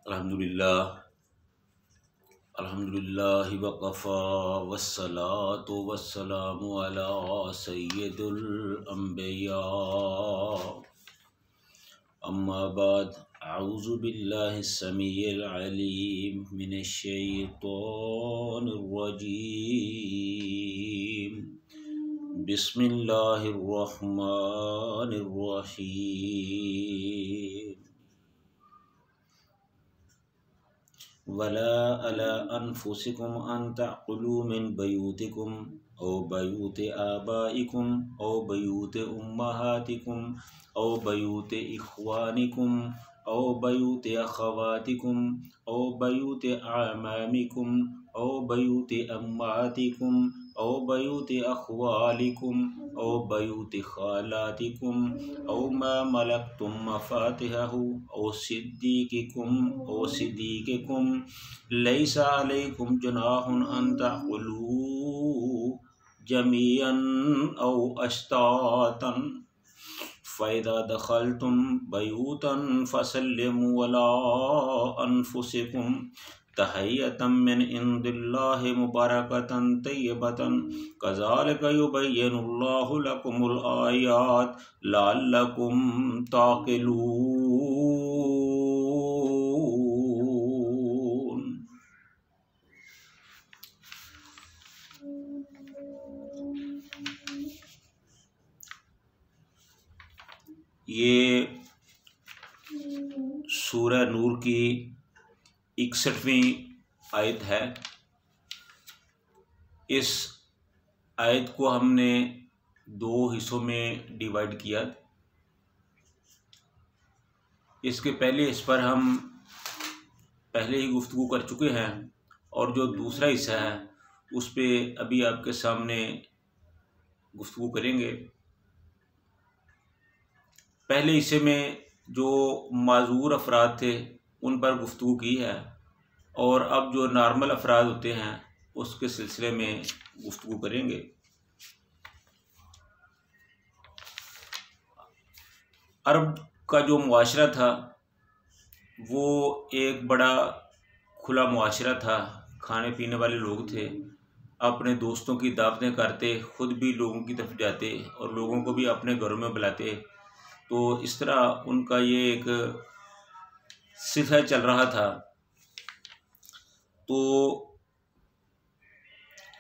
अल्हम्दुलिल्लाह वक़फ़ा वस्सलातु वस्सलामु अला सय्यिदिल अंबिया अम्मा बाद अऊज़ु बिल्लाहिस समीइल अलीम मिनश शैतानिर रजीम बिस्मिल्लाहिर रहमानिर रहीम वला अला अनफुसिकुम अन तअकुलू मिन बयूतिकुम औ बयूति आबाइकुम औ बयूति उम्महातिकुम औ बयूति इख्वानिकुम औ बयूति अखवातिकुम औ बयूति अमामिकुम औ बयूति अम्मातिकुम औ बयूति अख्वालिकुम औ बयूति खालातिकुम औ मा मलकतुम मफातिहहु औ सिद्दीकिकुम लैसा अलैकुम जुनाहुन अन तअकुलू जमीअन औ अश्तातन फ़इज़ा दख़लतुम बयूतन फ़सल्लिमू अला अनफुसिकुम तहियतम मिन इंदिल्लाहि मुबारकतन तय्यबतन कज़ालिका युबय्यिनुल्लाहु लकुमुल आयात लअल्लकुम ताक़िलून। ये सूरह नूर की 61वीं आयत है। इस आयत को हमने दो हिस्सों में डिवाइड किया। इसके पहले इस पर हम पहले ही गुफ्तगू कर चुके हैं और जो दूसरा हिस्सा है उस पे अभी आपके सामने गुफ्तगू करेंगे। पहले हिस्से में जो माजूर अफराद थे उन पर गुफ्तगू की है और अब जो नॉर्मल अफराद होते हैं उसके सिलसिले में गुफ्तगू करेंगे। अरब का जो मुआशरा था वो एक बड़ा खुला मुआशरा था। खाने पीने वाले लोग थे, अपने दोस्तों की दावतें करते, ख़ुद भी लोगों की तरफ जाते और लोगों को भी अपने घरों में बुलाते। तो इस तरह उनका ये एक सिलसिला चल रहा था। तो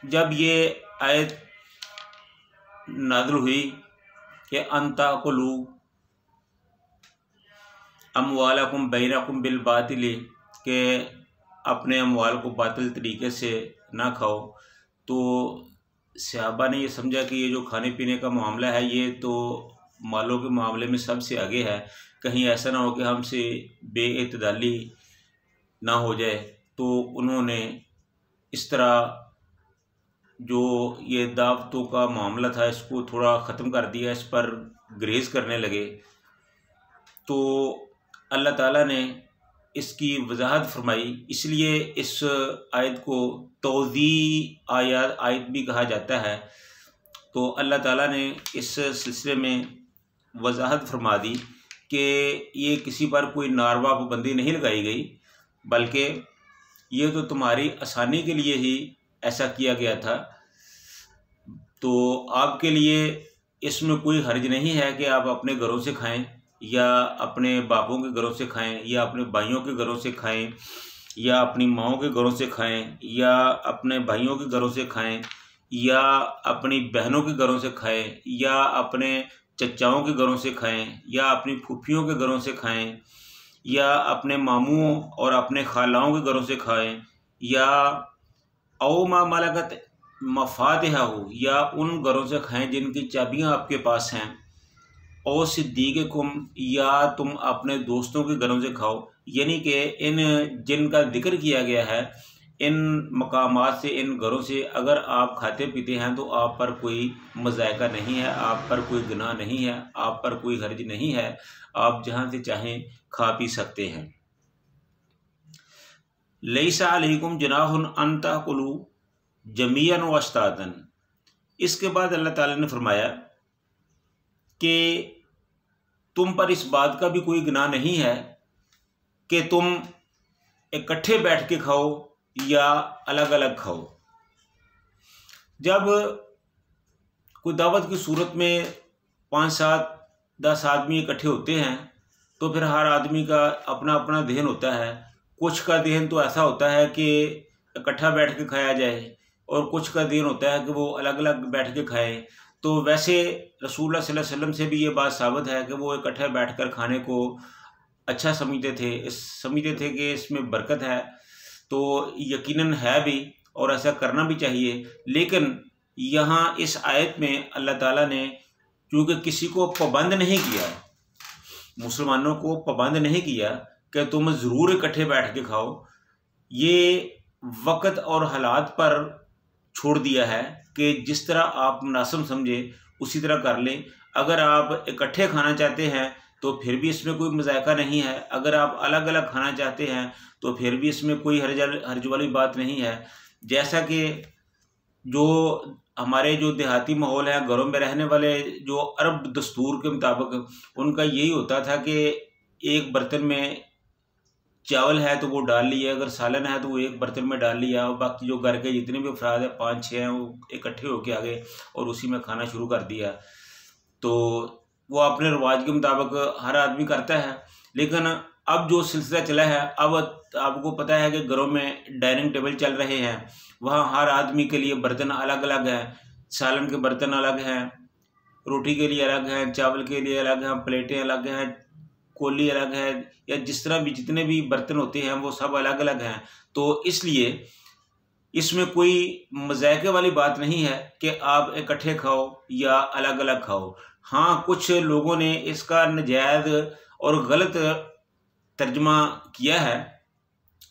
जब ये आयत नाज़िल हुई कि अंताकुलू अमवालकुम बैनकुम बिल बातिल, के अपने अमवाल को बातिल तरीके से ना खाओ, तो सहाबा ने ये समझा कि ये जो खाने पीने का मामला है ये तो मालों के मामले में सबसे आगे है, कहीं ऐसा ना हो कि हमसे बेइतदाली ना हो जाए। तो उन्होंने इस तरह जो ये दावतों का मामला था इसको थोड़ा ख़त्म कर दिया, इस पर ग्रेज़ करने लगे। तो अल्लाह ताला ने इसकी वजाहत फरमाई, इसलिए इस आयत को तौज़ी आयत भी कहा जाता है। तो अल्लाह ताला ने इस सिलसिले में वजाहत फरमा दी कि ये किसी पर कोई नारवा पाबंदी नहीं लगाई गई, बल्कि ये तो तुम्हारी आसानी के लिए ही ऐसा किया गया था। तो आपके लिए इसमें कोई हर्ज नहीं है कि आप अपने घरों से खाएं या अपने बापों के घरों से खाएं या अपने भाइयों के घरों से खाएं या अपनी माओं के घरों से खाएं या अपने भाइयों के घरों से खाएं या अपनी बहनों के घरों से खाएं या अपने चचाओं के घरों से खाएं या अपनी फूफियों के घरों से खाएं या अपने मामुओं और अपने खालाओं के घरों से खाएं या औ मा मलकत मफातिहहु, या उन घरों से खाएं जिनकी चाबियां आपके पास हैं। और सिद्दीकुम, या तुम अपने दोस्तों के घरों से खाओ। यानी कि इन जिनका जिक्र किया गया है इन मकामात से, इन घरों से अगर आप खाते पीते हैं तो आप पर कोई मज़ायका नहीं है, आप पर कोई गुनाह नहीं है, आप पर कोई हर्ज नहीं है, आप जहाँ से चाहें खा पी सकते हैं। लैसा अलैकुम जुनाहुन अन ताकुलू जमीअन व अश्तातन। इसके बाद अल्लाह ताला ने फरमाया कि तुम पर इस बात का भी कोई गुनाह नहीं है कि तुम इकट्ठे बैठ के खाओ या अलग अलग खाओ। जब कोई दावत की सूरत में 5, 7, 10 आदमी इकट्ठे होते हैं तो फिर हर आदमी का अपना अपना दहन होता है। कुछ का दहन तो ऐसा होता है कि इकट्ठा बैठ के खाया जाए और कुछ का दहन होता है कि वो अलग अलग बैठ के खाए। तो वैसे रसूलुल्लाह सल्लल्लाहु अलैहि वसल्लम से भी ये बात साबित है कि वो इकट्ठे बैठकर खाने को अच्छा समझते थे कि इसमें बरकत है। तो यकीनन है भी और ऐसा करना भी चाहिए। लेकिन यहाँ इस आयत में अल्लाह ताला ने क्योंकि किसी को पाबंद नहीं किया, मुसलमानों को पाबंद नहीं किया कि तुम ज़रूर इकट्ठे बैठ के खाओ, ये वक़्त और हालात पर छोड़ दिया है कि जिस तरह आप मुनासिब समझे उसी तरह कर लें। अगर आप इकट्ठे खाना चाहते हैं तो फिर भी इसमें कोई मज़ायका नहीं है, अगर आप अलग अलग खाना चाहते हैं तो फिर भी इसमें कोई हर्ज वाली बात नहीं है। जैसा कि जो हमारे जो देहाती माहौल है, घरों में रहने वाले जो अरब दस्तूर के मुताबिक उनका यही होता था कि एक बर्तन में चावल है तो वो डाल लिया, अगर सालन है तो वो एक बर्तन में डाल लिया, और बाकी जो घर के जितने भी अफराद हैं 5-6 हैं वो इकट्ठे होके आ गए और उसी में खाना शुरू कर दिया। तो वो अपने रिवाज के मुताबिक हर आदमी करता है। लेकिन अब जो सिलसिला चला है, अब आपको पता है कि घरों में डाइनिंग टेबल चल रहे हैं, वहाँ हर आदमी के लिए बर्तन अलग अलग हैं, सालन के बर्तन अलग हैं, रोटी के लिए अलग हैं, चावल के लिए अलग हैं, प्लेटें अलग हैं, कोली अलग है, या जिस तरह भी जितने भी बर्तन होते हैं वो सब अलग अलग हैं। तो इसलिए इसमें कोई मज़ायके वाली बात नहीं है कि आप इकट्ठे खाओ या अलग अलग खाओ। हाँ, कुछ लोगों ने इसका नाजायज़ और गलत तर्जमा किया है।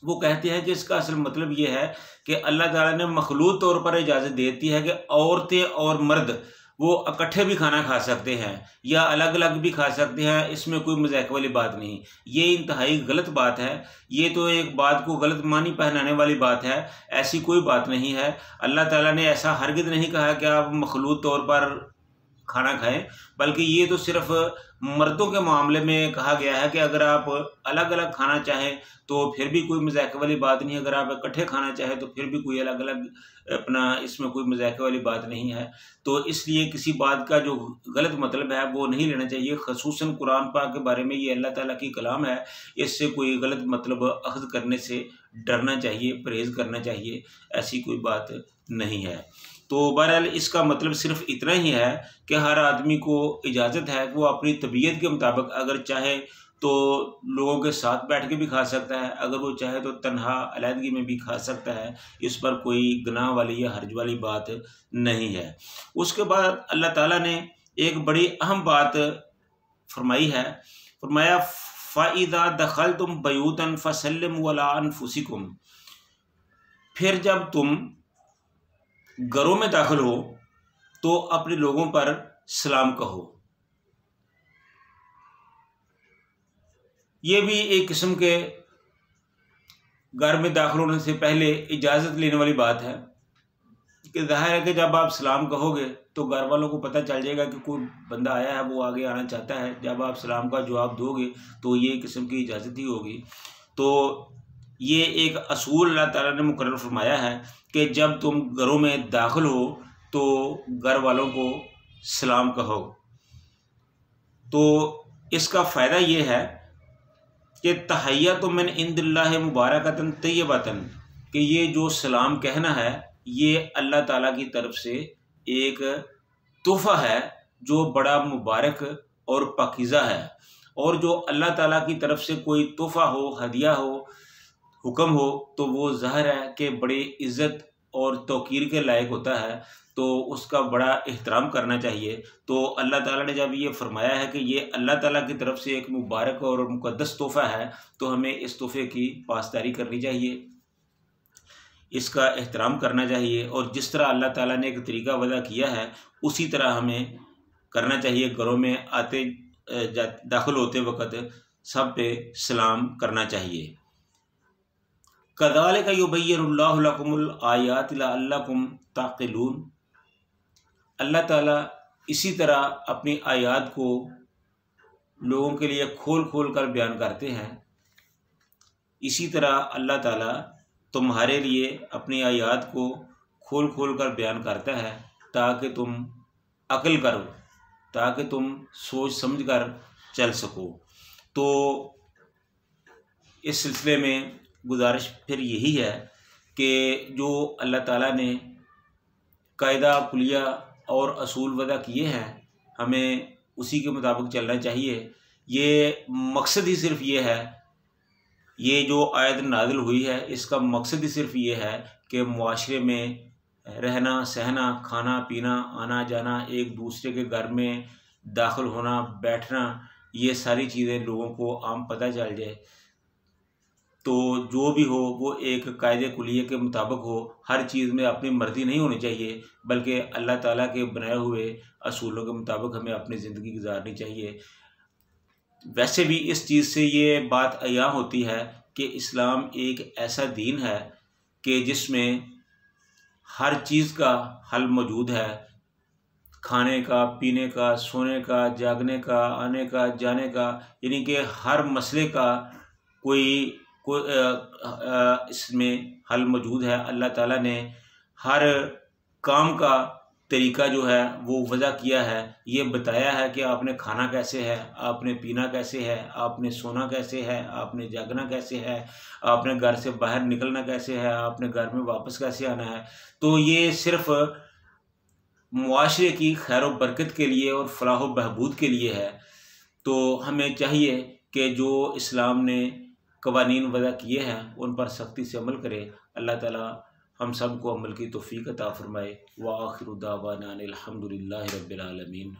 वो कहते हैं कि इसका असल मतलब ये है कि अल्लाह ताला ने मखलूत तौर पर इजाज़त देती है कि औरतें और मर्द वो इकट्ठे भी खाना खा सकते हैं या अलग अलग भी खा सकते हैं, इसमें कोई मज़ाक वाली बात नहीं। ये इंतहाई गलत बात है, ये तो एक बात को गलत मानी पहनाने वाली बात है, ऐसी कोई बात नहीं है। अल्लाह ताला ने ऐसा हरगिज़ नहीं कहा कि आप मखलूत तौर पर खाना खाएं, बल्कि ये तो सिर्फ मर्दों के मामले में कहा गया है कि अगर आप अलग अलग खाना चाहें तो फिर भी कोई मज़ाक वाली बात नहीं, अगर आप इकट्ठे खाना चाहें तो फिर भी कोई अलग अलग अपना इसमें कोई मज़ाक वाली बात नहीं है। तो इसलिए किसी बात का जो गलत मतलब है वो नहीं लेना चाहिए। ख़ुसूसन कुरान पाक के बारे में ये अल्लाह ताला की कलाम है, इससे कोई गलत मतलब अख़ज़ करने से डरना चाहिए, परहेज़ करना चाहिए, ऐसी कोई बात नहीं है। तो बहरहाल इसका मतलब सिर्फ इतना ही है कि हर आदमी को इजाज़त है कि वो अपनी तबीयत के मुताबिक अगर चाहे तो लोगों के साथ बैठ के भी खा सकता है, अगर वो चाहे तो तन्हा अलहदगी में भी खा सकता है। इस पर कोई गुनाह वाली या हर्ज वाली बात नहीं है। उसके बाद अल्लाह ताला ने एक बड़ी अहम बात फरमाई है, फरमाया फ़ाइज़ा दखलतुम बयूतन फ़सल्लिमू अला अनफुसिकुम, फिर जब तुम घरों में दाखिल हो तो अपने लोगों पर सलाम कहो। ये भी एक किस्म के घर में दाखिल होने से पहले इजाज़त लेने वाली बात है कि ज़ाहिर है कि जब आप सलाम कहोगे तो घर वालों को पता चल जाएगा कि कोई बंदा आया है, वो आगे आना चाहता है। जब आप सलाम का जवाब दोगे तो ये किस्म की इजाज़त ही होगी। तो ये एक असूल अल्लाह ताला ने मुकर्रर फरमाया है कि जब तुम घरों में दाखिल हो तो घर वालों को सलाम कहो। तो इसका फ़ायदा ये है कि तहय्यतुम मिन इंदिल्लाहि मुबारकतन तय्यबतन, कि ये जो सलाम कहना है ये अल्लाह ताला की तरफ से एक तोहफ़ा है जो बड़ा मुबारक और पाकीज़ा है। और जो अल्लाह ताला की तरफ से कोई तोहफ़ा हो, हदिया हो, हुक्म हो, तो वो ज़ाहिर है कि बड़ी इज़्ज़त और तौक़ीर के लायक होता है, तो उसका बड़ा एहतराम करना चाहिए। तो अल्लाह ताला ने जब ये फरमाया है कि ये अल्लाह ताला की तरफ से एक मुबारक और मुक़द्दस तोहफ़ा है, तो हमें इस तोहफ़े की पासदारी करनी चाहिए, इसका एहतराम करना चाहिए, और जिस तरह अल्लाह ताला ने एक तरीका वज़ा किया है उसी तरह हमें करना चाहिए। घरों में आते दाखिल होते वक़्त सब पे सलाम करना चाहिए। कज़ालिका युबय्यिनुल्लाहु लकुमुल आयाति लअल्लकुम ताक़िलून, अल्लाह ताला इसी तरह अपनी आयात को लोगों के लिए खोल खोल कर बयान करते हैं, इसी तरह अल्लाह ताला तुम्हारे लिए अपनी आयात को खोल खोल कर बयान करता है ताकि तुम अक्ल करो, ताकि तुम सोच समझ कर चल सको। तो इस सिलसिले में गुजारिश फिर यही है कि जो अल्लाह ताला ने कायदा कुलिया और असूल वदा किए हैं, हमें उसी के मुताबिक चलना चाहिए। ये मकसद ही सिर्फ ये है, ये जो आयत नाज़िल हुई है इसका मकसद ही सिर्फ ये है कि मुआशरे में रहना सहना, खाना पीना, आना जाना, एक दूसरे के घर में दाखिल होना बैठना, ये सारी चीज़ें लोगों को आम पता चल जाए। तो जो भी हो वो एक कायदे कुलिये के मुताबिक हो, हर चीज़ में अपनी मर्ज़ी नहीं होनी चाहिए, बल्कि अल्लाह ताला के बनाए हुए असूलों के मुताबिक हमें अपनी ज़िंदगी गुजारनी चाहिए। वैसे भी इस चीज़ से ये बात अयां होती है कि इस्लाम एक ऐसा दीन है कि जिसमें हर चीज़ का हल मौजूद है, खाने का, पीने का, सोने का, जागने का, आने का, जाने का, यानी कि हर मसले का कोई इसमें हल मौजूद है। अल्लाह ताला ने हर काम का तरीका जो है वो वज़ा किया है, ये बताया है कि आपने खाना कैसे है, आपने पीना कैसे है, आपने सोना कैसे है, आपने जागना कैसे है, आपने घर से बाहर निकलना कैसे है, आपने घर में वापस कैसे आना है। तो ये सिर्फ़ मुआशरे की खैर व बरकत के लिए और फलाह व बहबूद के लिए है। तो हमें चाहिए कि जो इस्लाम ने कवानीन वज़ा किए हैं उन पर सख्ती से अमल करें। अल्लाह ताला हम सब को अमल की तौफ़ीक़ अता फ़रमाए। व आखिरु दावाना अनिल हम्दुलिल्लाहि रब्बिल आलमीन।